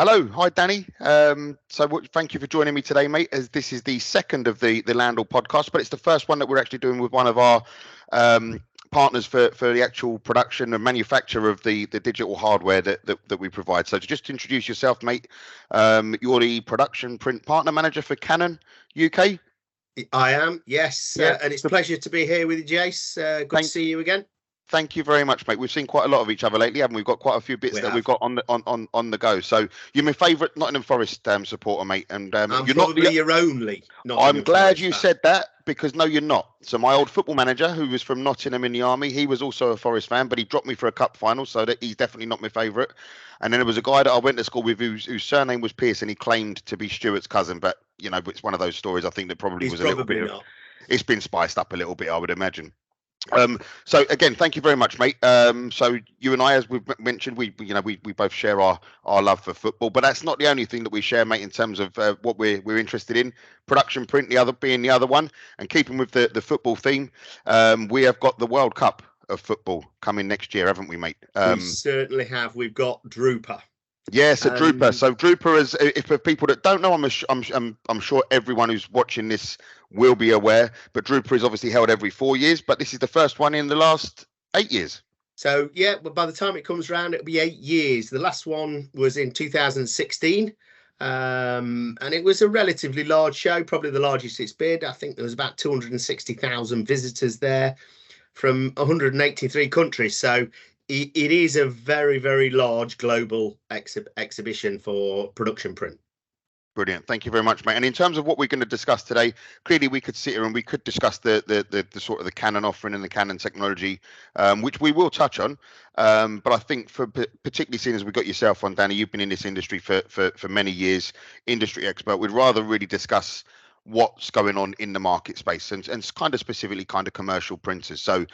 Hello, hi Danny. Thank you for joining me today, mate. As this is the second of the Landell podcast, but it's the first one that we're actually doing with one of our partners for the actual production and manufacture of the digital hardware that we provide. So to just introduce yourself, mate, you're the production print partner manager for Canon UK. I am, yes, Yeah. and it's a pleasure to be here with you, Jace. Good to see you again. Thank you very much, mate. We've seen quite a lot of each other lately, haven't we? We've got quite a few bits we've got on the go. So you're my favourite Nottingham Forest supporter, mate. And I'm you're probably not your only. I'm glad you said that, because no, you're not. So my old football manager, who was from Nottingham in the army, he was also a Forest fan, but he dropped me for a cup final, so that he's definitely not my favourite. And then there was a guy that I went to school with whose surname was Pearce, and he claimed to be Stuart's cousin, but it's one of those stories. I think that probably was a little bit. It's been spiced up a little bit, I would imagine. So again, thank you very much, mate. So you and I, as we've mentioned, we both share our love for football, but that's not the only thing that we share, mate, in terms of what we're interested in. Production print, the other one, and keeping with the football theme, we have got the World Cup of football coming next year, haven't we, mate? We certainly have. We've got Drupa. Yes, a Drupa. So Drupa is, if for people that don't know, I'm sure everyone who's watching this will be aware, but Drupa is obviously held every 4 years, but this is the first one in the last 8 years. So yeah, but by the time it comes around, it'll be 8 years. The last one was in 2016, and it was a relatively large show, probably the largest it's been. I think there was about 260,000 visitors there from 183 countries. So it is a very, very large global exhibition for production print. Brilliant. Thank you very much, mate. And in terms of what we're going to discuss today, clearly we could sit here and we could discuss the sort of the Canon offering and the Canon technology, which we will touch on. But I think particularly seeing as we've got yourself on, Danny, you've been in this industry for many years, industry expert, we'd rather really discuss what's going on in the market space and kind of specifically kind of commercial printers. So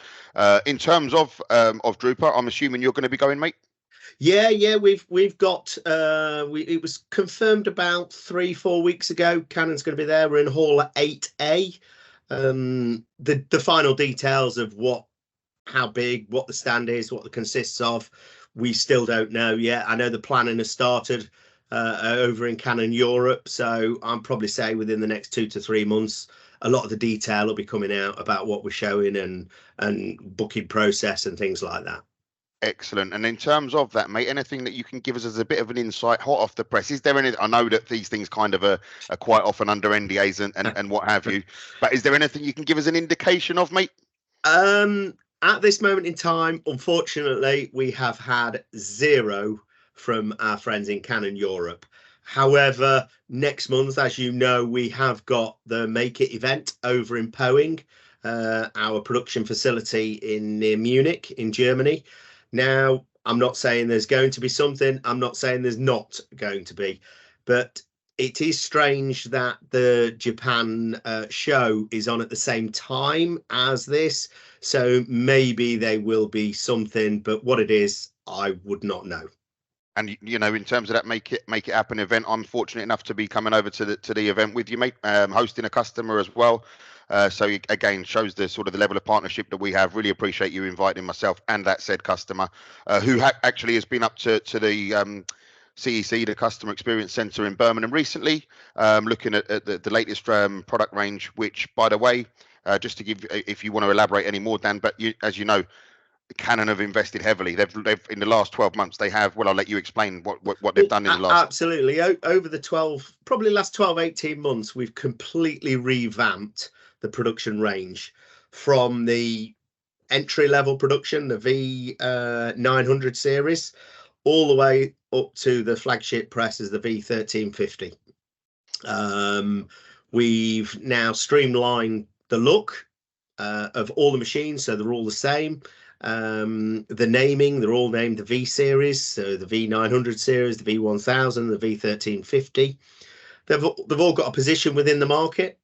in terms of Drupa, I'm assuming you're going to be going, mate? Yeah, we've got it was confirmed about 3-4 weeks ago. Canon's going to be there. We're in Hall 8A. The final details of how big, what the stand is, what it consists of, we still don't know yet. I know the planning has started over in Canon Europe, so I'm probably say within the next 2 to 3 months, a lot of the detail will be coming out about what we're showing and booking process and things like that. Excellent. And in terms of that, mate, anything that you can give us as a bit of an insight, hot off the press? Is there any? I know that these things kind of are quite often under NDAs and what have you, but is there anything you can give us an indication of, mate? At this moment in time, unfortunately, we have had 0 from our friends in Canon Europe. However, next month, as you know, we have got the Make It event over in Poing, our production facility near Munich in Germany. Now, I'm not saying there's going to be something. I'm not saying there's not going to be. But it is strange that the Japan show is on at the same time as this. So maybe there will be something. But what it is, I would not know. And in terms of that make it happen event, I'm fortunate enough to be coming over to the event with you, mate, hosting a customer as well. So again, shows the sort of the level of partnership that we have. Really appreciate you inviting myself and that said customer, who actually has been up to the CEC, the Customer Experience Centre in Birmingham recently, looking at the latest product range. Which, by the way, just to give, if you want to elaborate any more, Dan, but as you know, Canon have invested heavily. They've in the last 12 months. They have. Well, I'll let you explain what they've done in the last. Absolutely. Over the last 12, 18 months, we've completely revamped the production range from the entry level production, the V900 series, all the way up to the flagship presses, the V1350. We've now streamlined the look of all the machines, so they're all the same. The naming, they're all named the V series, so the V900 series, the V1000, the V1350. They've all got a position within the market.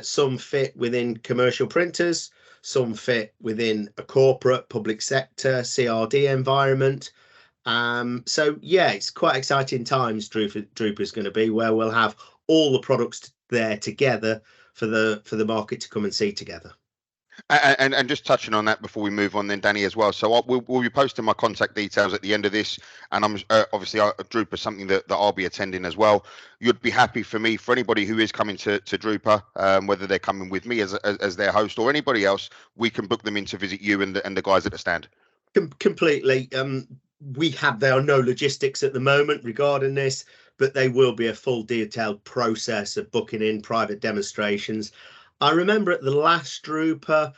Some fit within commercial printers, some fit within a corporate, public sector, CRD environment. So yeah, it's quite exciting times. Drupa is going to be where we'll have all the products there together for the market to come and see together. And just touching on that before we move on, then Danny as well. So we'll be posting my contact details at the end of this, and I'm obviously Drupa something that I'll be attending as well. You'd be happy for me, for anybody who is coming to Drupa, whether they're coming with me as their host or anybody else, we can book them in to visit you and the guys at the stand. Completely. There are no logistics at the moment regarding this, but they will be a full detailed process of booking in private demonstrations. I remember at the last Drupa,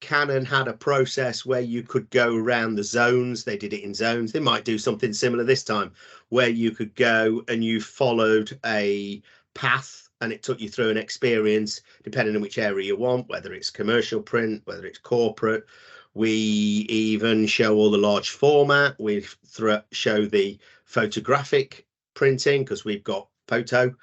Canon had a process where you could go around the zones. They did it in zones. They might do something similar this time, where you could go and you followed a path and it took you through an experience, depending on which area you want, whether it's commercial print, whether it's corporate. We even show all the large format. We show the photographic printing because we've got photo,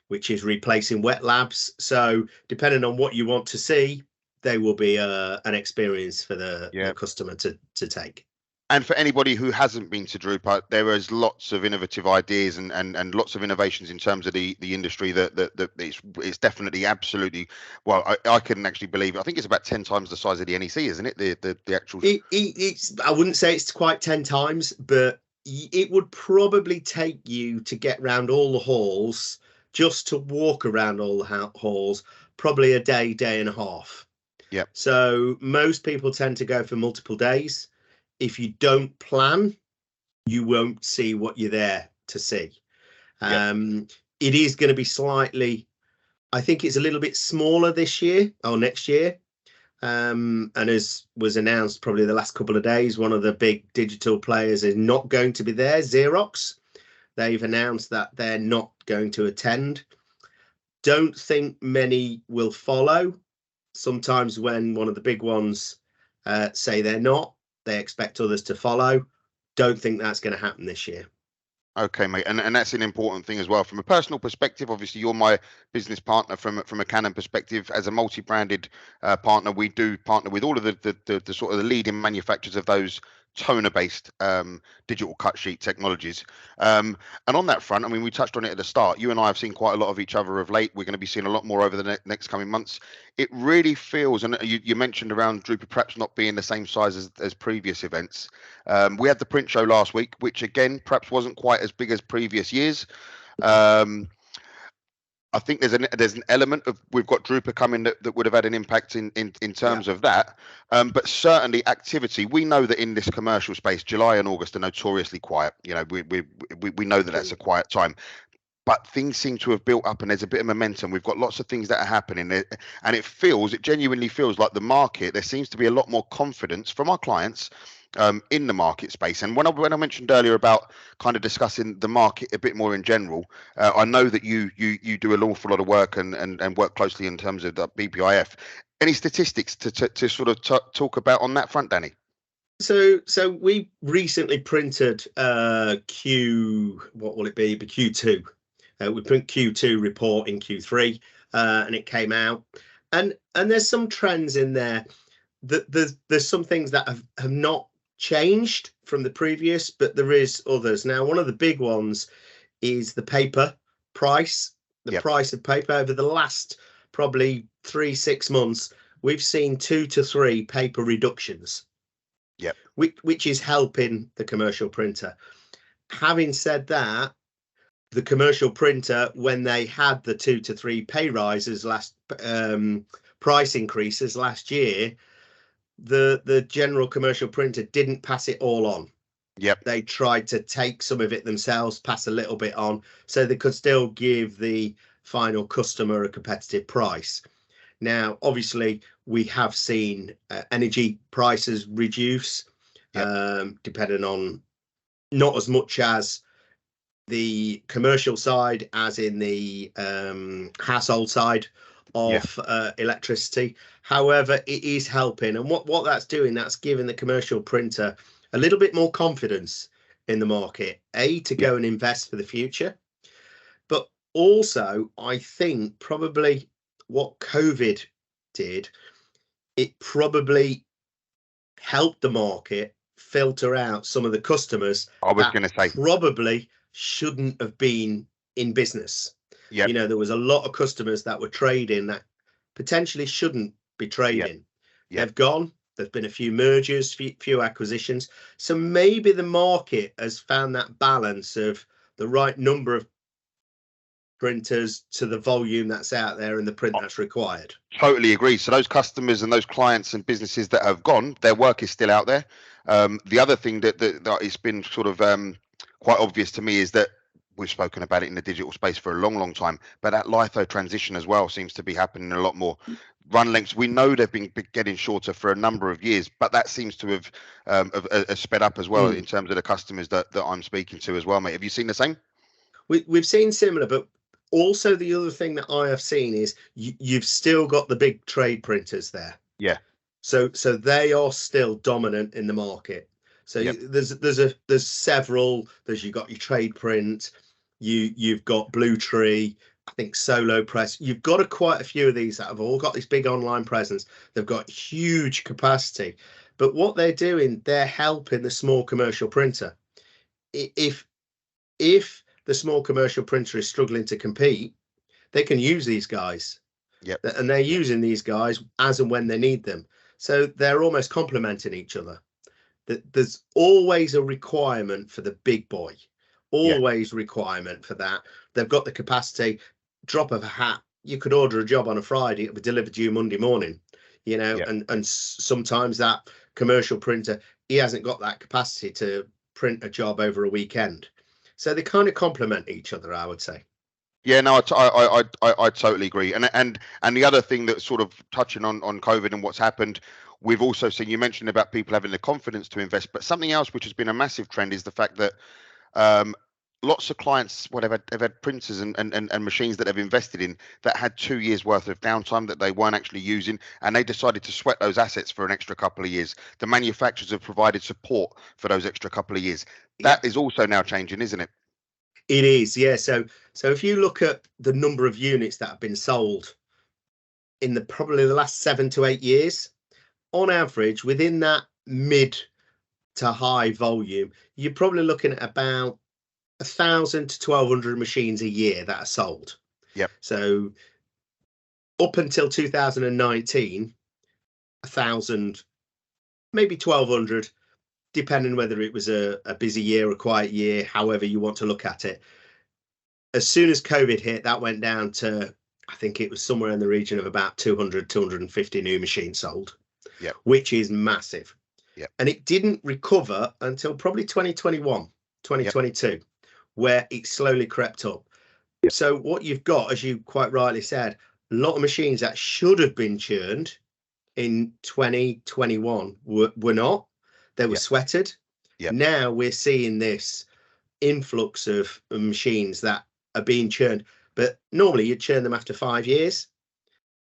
which is replacing wet labs. So depending on what you want to see, there will be an experience for the customer to take. And for anybody who hasn't been to Drupa, there is lots of innovative ideas and lots of innovations in terms of the industry that it's definitely absolutely, well, I couldn't actually believe it. I think it's about 10 times the size of the NEC, isn't it? The actual. It's I wouldn't say it's quite 10 times, but it would probably take you to get around all the halls, just to walk around all the halls, probably a day and a half. Yeah. So most people tend to go for multiple days. If you don't plan, you won't see what you're there to see. It is going to be slightly, I think it's a little bit smaller this year or next year. And as was announced probably the last couple of days, one of the big digital players is not going to be there, Xerox. They've announced that they're not going to attend. Don't think many will follow. Sometimes when one of the big ones say they're not, they expect others to follow. Don't think that's going to happen this year. Okay, mate, and that's an important thing as well. From a personal perspective, obviously, you're my business partner. From a Canon perspective, as a multi-branded partner, we do partner with all of the sort of the leading manufacturers of those toner-based digital cut sheet technologies. And on that front, I mean, we touched on it at the start. You and I have seen quite a lot of each other of late. We're going to be seeing a lot more over the next coming months. It really feels, and you mentioned around Drupa perhaps not being the same size as previous events. We had the print show last week, which again perhaps wasn't quite as big as previous years. I think there's an element of we've got Drupa coming that would have had an impact in terms of that, but certainly activity. We know that in this commercial space, July and August are notoriously quiet. You know, we know that that's a quiet time. But things seem to have built up and there's a bit of momentum. We've got lots of things that are happening and it genuinely feels like the market, there seems to be a lot more confidence from our clients in the market space. And when I mentioned earlier about kind of discussing the market a bit more in general, I know that you do an awful lot of work and work closely in terms of the BPIF. Any statistics to sort of talk about on that front, Danny? So we recently printed what will it be? Q2. We print Q2 report in Q3 and it came out. And there's some trends in there. There's some things that have not changed from the previous, but there is others. Now, one of the big ones is the paper price. The price of paper over the last probably 3-6 months, we've seen 2 to 3 paper reductions. Yep. Which is helping the commercial printer. Having said that, the commercial printer, when they had the 2 to 3 pay rises price increases last year, the general commercial printer didn't pass it all on. Yep. They tried to take some of it themselves, pass a little bit on, so they could still give the final customer a competitive price. Now, obviously, we have seen energy prices reduce, depending on not as much as the commercial side as in the household side of electricity. However, it is helping, and what that's doing, that's giving the commercial printer a little bit more confidence in the market, to go and invest for the future. But also, I think probably what COVID did, it probably helped the market filter out some of the customers I was going to say probably shouldn't have been in business. You know, there was a lot of customers that were trading that potentially shouldn't be trading. Yeah. They've gone. There's been a few mergers, few acquisitions. So maybe the market has found that balance of the right number of printers to the volume that's out there and the print that's required. Totally agree. So those customers and those clients and businesses that have gone, their work is still out there. The other thing that it's been sort of quite obvious to me is that we've spoken about it in the digital space for a long time, but that litho transition as well seems to be happening a lot more. Run lengths, we know they've been getting shorter for a number of years, but that seems to have sped up as well in terms of the customers that I'm speaking to as well, mate. Have you seen the same? We've seen similar, but also the other thing that I have seen is you've still got the big trade printers there. Yeah. So they are still dominant in the market. So there's several. You've got your trade print, you've got Blue Tree, I think Solo Press. You've got quite a few of these that have all got this big online presence. They've got huge capacity, but what they're doing, they're helping the small commercial printer. If the small commercial printer is struggling to compete, they can use these guys. Yep. And they're using these guys as and when they need them. So they're almost complementing each other. There's always a requirement for the big boy, always requirement for that. They've got the capacity. Drop of a hat, you could order a job on a Friday, it'll be delivered to you Monday morning, you know. And sometimes that commercial printer, he hasn't got that capacity to print a job over a weekend. So they kind of complement each other, I would say. Yeah, no, I totally agree. And the other thing that's sort of touching on COVID and what's happened, we've also seen, you mentioned about people having the confidence to invest, but something else which has been a massive trend is the fact that lots of clients, they've had printers and machines that they've invested in that had 2 years worth of downtime that they weren't actually using, and they decided to sweat those assets for an extra couple of years. The manufacturers have provided support for those extra couple of years. That is also now changing, isn't it? It is, yeah. So if you look at the number of units that have been sold in probably the last 7 to 8 years, on average, within that mid to high volume, you're probably looking at about 1,000 to 1,200 machines a year that are sold. Yep. So up until 2019, 1,000, maybe 1,200, depending whether it was a busy year, a quiet year, however you want to look at it. As soon as COVID hit, that went down to, I think it was somewhere in the region of about 200, 250 new machines sold, which is massive. And it didn't recover until probably 2021, 2022, where it slowly crept up. So what you've got, as you quite rightly said, a lot of machines that should have been churned in 2021 were not. They were sweated. Now we're seeing this influx of machines that are being churned, but normally you'd churn them after 5 years.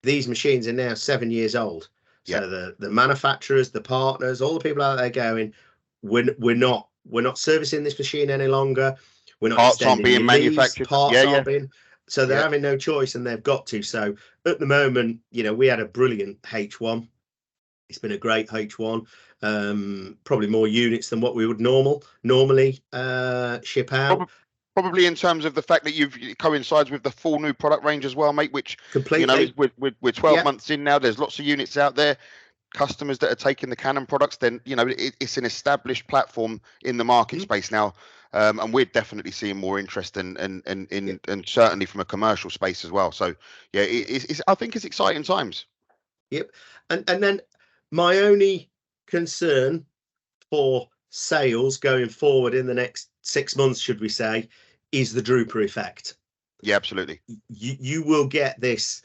These machines are now 7 years old. So the manufacturers, the partners, all the people out there going, we're not servicing this machine any longer. We're not parts aren't being manufactured. Parts aren't being. So they're having no choice, and they've got to. So at the moment, you know, we had a brilliant H1. It's been a great H1. Probably more units than what we would normally ship out. Probably in terms of the fact that it coincides with the full new product range as well, mate, which completely, you know, we're 12 months in now. There's lots of units out there, customers that are taking the Canon products. Then, you know, it's an established platform in the market space now. And we're definitely seeing more interest and certainly from a commercial space as well. So yeah, I think it's exciting times. Yep. And then my only concern for sales going forward in the next 6 months, should we say, is the Drupa effect. Yeah, absolutely. You will get this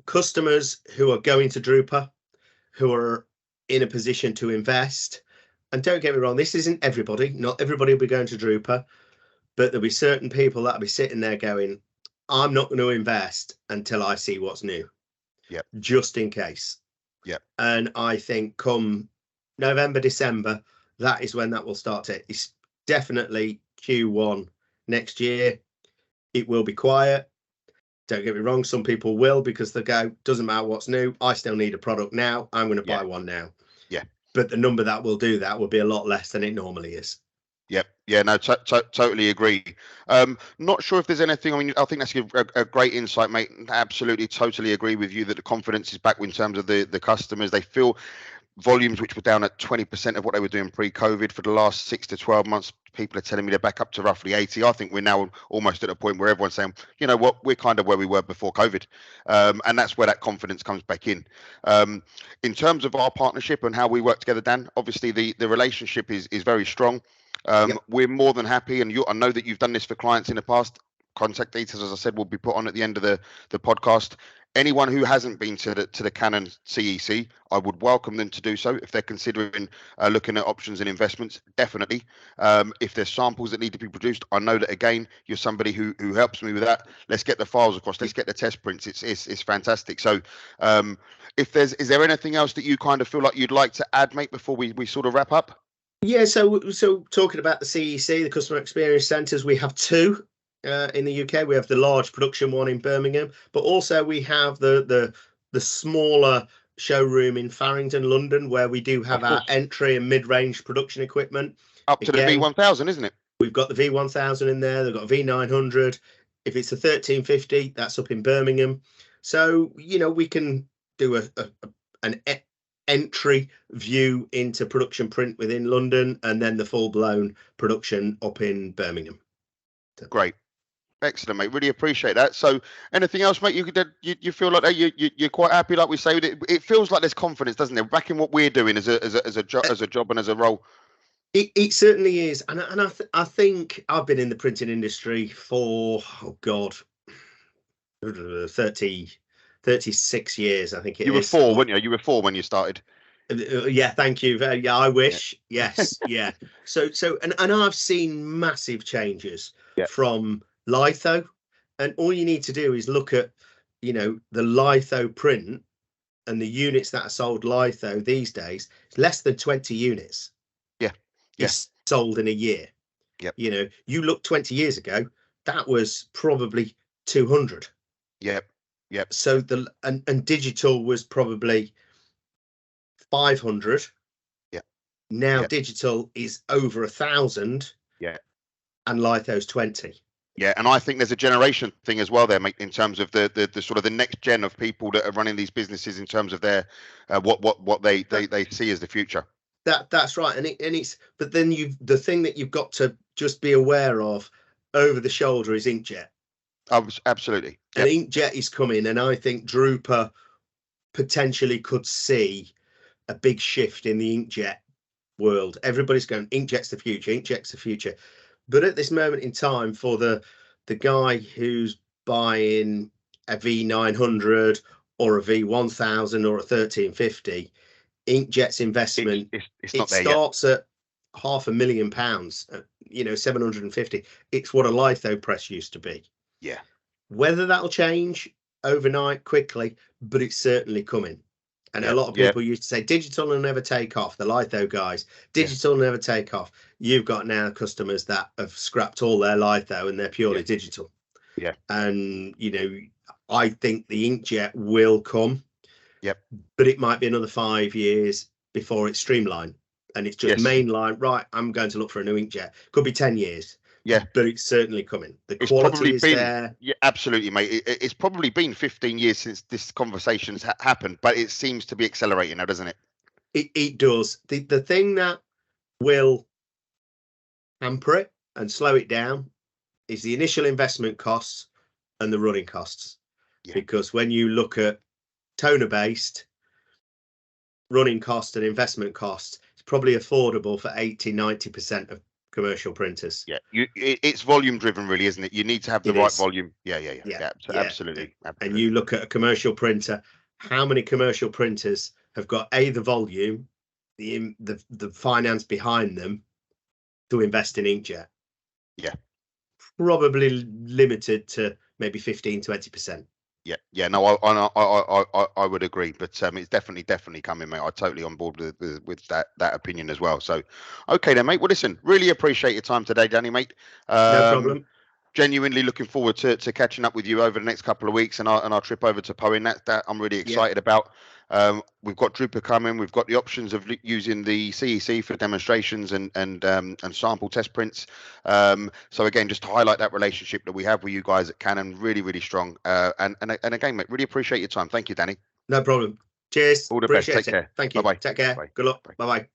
customers who are going to Drupa, who are in a position to invest. And don't get me wrong, this isn't everybody. Not everybody will be going to Drupa, but there'll be certain people that'll be sitting there going, I'm not going to invest until I see what's new. Yeah. Just in case. Yeah. And I think come November, December, that is when that will start it's definitely Q1 next year. It will be quiet. Don't get me wrong, some people will, because they go, doesn't matter what's new, I still need a product now, I'm going to buy one now. Yeah. But the number that will do that will be a lot less than it normally is. Yep. Yeah, no, totally agree. Not sure if there's anything. I mean, I think that's a great insight, mate. Absolutely, totally agree with you that the confidence is back in terms of the customers. They feel volumes which were down at 20% of what they were doing pre-COVID for the last 6 to 12 months. People are telling me they're back up to roughly 80. I think we're now almost at a point where everyone's saying, you know what, we're kind of where we were before COVID. And that's where that confidence comes back in. In terms of our partnership and how we work together, Dan, obviously the relationship is very strong. Yep. We're more than happy. And I know that you've done this for clients in the past. Contact details, as I said, will be put on at the end of the podcast. Anyone who hasn't been to the Canon CEC, I would welcome them to do so if they're considering looking at options and investments. Definitely. If there's samples that need to be produced, I know that again you're somebody who helps me with that. Let's get the files across. Let's get the test prints. It's fantastic. So, is there anything else that you kind of feel like you'd like to add, mate, before we sort of wrap up? Yeah. So talking about the CEC, the Customer Experience Centres, we have two. In the UK, we have the large production one in Birmingham, but also we have the smaller showroom in Farringdon, London, where we do have our entry and mid-range production equipment. Up to the V1000, isn't it? We've got the V1000 in there. They've got a V900. If it's a 1350, that's up in Birmingham. So, you know, we can do an entry view into production print within London, and then the full-blown production up in Birmingham. Great. Excellent, mate. Really appreciate that. So, anything else, mate? You feel like that you're quite happy, like we say. It feels like there's confidence, doesn't it? Back in what we're doing as a job and as a role. It certainly is, and I think I've been in the printing industry for 36 years. I think you were 4, weren't you? You were 4 when you started. Yeah, thank you. Yeah, I wish. Yeah. Yes, yeah. So and I've seen massive changes from litho, and all you need to do is look at, you know, the litho print and the units that are sold litho these days. It's less than 20 units. Is sold in a year. Yep. You know, you look 20 years ago, that was probably 200. Yep. So and digital was probably 500. Yeah. Now digital is over 1,000. Yeah. And litho's 20. Yeah, and I think there's a generation thing as well there, mate, in terms of the sort of the next gen of people that are running these businesses in terms of their what they see as the future. That's right, and it's but then the thing that you've got to just be aware of over the shoulder is inkjet. Absolutely. Yep. And inkjet is coming, and I think Drupa potentially could see a big shift in the inkjet world. Everybody's going, inkjet's the future, inkjet's the future. But at this moment in time, for the guy who's buying a V900 or a V1000 or a 1350, inkjet's investment it starts at £500,000, you know, 750. It's what a litho press used to be. Yeah. Whether that'll change overnight quickly, but it's certainly coming. And a lot of people used to say digital will never take off. The litho guys, digital will never take off. You've got now customers that have scrapped all their litho and they're purely digital. Yeah. And, you know, I think the inkjet will come. Yep. But it might be another 5 years before it's streamlined. And it's just mainline. Right, I'm going to look for a new inkjet. Could be 10 years. Yeah. But it's certainly coming. The quality is there. Yeah, absolutely, mate. It's probably been 15 years since this conversation's happened, but it seems to be accelerating now, doesn't it? It does. The thing that will hamper it and slow it down is the initial investment costs and the running costs. Yeah. Because when you look at toner-based running cost and investment costs, it's probably affordable for 80-90% of commercial printers. Yeah, it's volume driven, really, isn't it? You need to have the right volume. Yeah, absolutely. And you look at a commercial printer, how many commercial printers have got the volume, the finance behind them to invest in inkjet? Yeah, probably limited to maybe 15-20%. Yeah. No, I would agree, but it's definitely coming, mate. I'm totally on board with that opinion as well. So, okay then, mate. Well, listen, really appreciate your time today, Danny, mate. No problem. Genuinely looking forward to catching up with you over the next couple of weeks and our trip over to Poen. That I'm really excited about. We've got Drupa coming. We've got the options of using the CEC for demonstrations and sample test prints. So again, just to highlight that relationship that we have with you guys at Canon, really, really strong. And again, mate, really appreciate your time. Thank you, Danny. No problem. Cheers. All the best. Appreciate Take it. care. Thank you. Bye-bye. Take care. Bye. Good luck. Bye. Bye-bye.